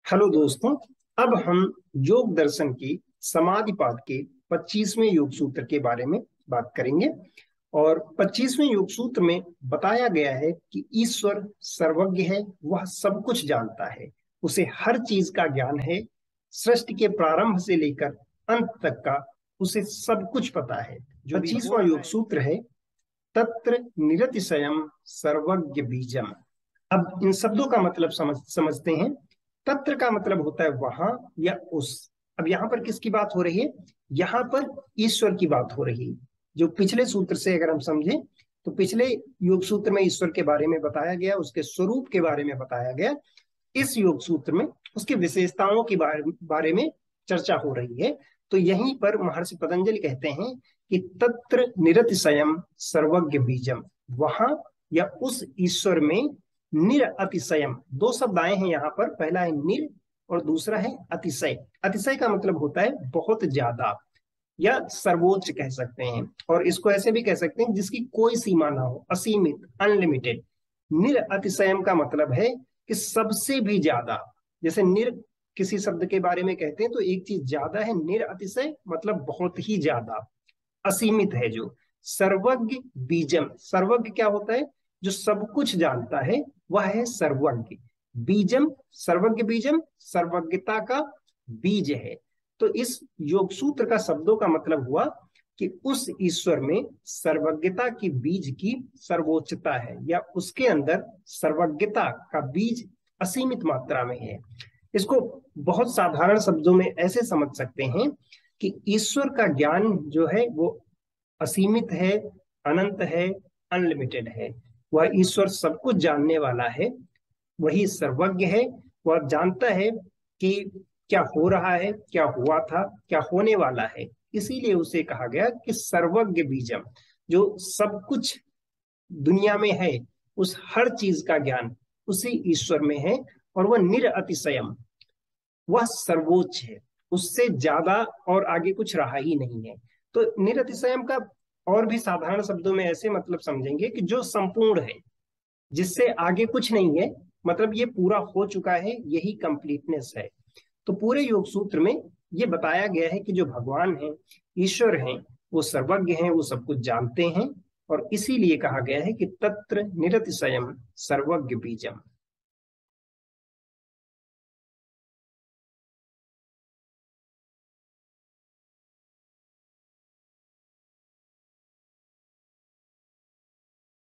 Hello दोस्तों। अब हम योग दर्शन की समाधि पाद के 25वें योग सूत्र के बारे में बात करेंगे। और 25वें योग सूत्र में बताया गया है कि ईश्वर सर्वज्ञ है, वह सब कुछ जानता है, उसे हर चीज का ज्ञान है। सृष्टि के प्रारंभ से लेकर अंत तक का उसे सब कुछ पता है। जो 25वां योग सूत्र है, तत्र निरतिशयम सर्वज्ञ बीजम। अब इन शब्दों का मतलब समझते हैं। तत्र का मतलब होता है वहां या उस। अब यहाँ पर किसकी बात हो रही है? यहाँ पर ईश्वर की बात हो रही है। जो पिछले सूत्र से अगर हम समझें तो पिछले योग सूत्र में ईश्वर के बारे में बताया गया, उसके स्वरूप के बारे में बताया गया। इस योग सूत्र में उसकी विशेषताओं के बारे में चर्चा हो रही है। तो यहीं पर महर्षि पतंजलि कहते हैं कि तत्र निरतिशयम सर्वज्ञ बीजम। वहां या उस ईश्वर में निर अतिशयम, दो शब्द आए हैं यहाँ पर। पहला है निर और दूसरा है अतिशय। अतिशय का मतलब होता है बहुत ज्यादा या सर्वोच्च कह सकते हैं। और इसको ऐसे भी कह सकते हैं जिसकी कोई सीमा ना हो, असीमित, अनलिमिटेड। निर अतिशयम का मतलब है कि सबसे भी ज्यादा। जैसे निर किसी शब्द के बारे में कहते हैं तो एक चीज ज्यादा है, निर अतिशय मतलब बहुत ही ज्यादा, असीमित है। जो सर्वज्ञ बीजम, सर्वज्ञ क्या होता है? जो सब कुछ जानता है वह है सर्वज्ञ। बीजम, सर्वज्ञ बीजम सर्वज्ञता का बीज है। तो इस योग सूत्र का शब्दों का मतलब हुआ कि उस ईश्वर में सर्वज्ञता की बीज की सर्वोच्चता है, या उसके अंदर सर्वज्ञता का बीज असीमित मात्रा में है। इसको बहुत साधारण शब्दों में ऐसे समझ सकते हैं कि ईश्वर का ज्ञान जो है वो असीमित है, अनंत है, अनलिमिटेड है। वह ईश्वर सब कुछ जानने वाला है, वही सर्वज्ञ है। वह जानता है कि क्या हो रहा है, क्या हुआ था, क्या होने वाला है। इसीलिए उसे कहा गया कि सर्वज्ञ बीजम। जो सब कुछ दुनिया में है, उस हर चीज का ज्ञान उसी ईश्वर में है। और वह निर अतिशयम, वह सर्वोच्च है, उससे ज्यादा और आगे कुछ रहा ही नहीं है। तो निरतिशयम का और भी साधारण शब्दों में ऐसे मतलब समझेंगे कि जो संपूर्ण है, जिससे आगे कुछ नहीं है, मतलब ये पूरा हो चुका है, यही कंप्लीटनेस है। तो पूरे योग सूत्र में ये बताया गया है कि जो भगवान है, ईश्वर है, वो सर्वज्ञ हैं, वो सब कुछ जानते हैं। और इसीलिए कहा गया है कि तत्र निरतिशयम सर्वज्ञ बीजम।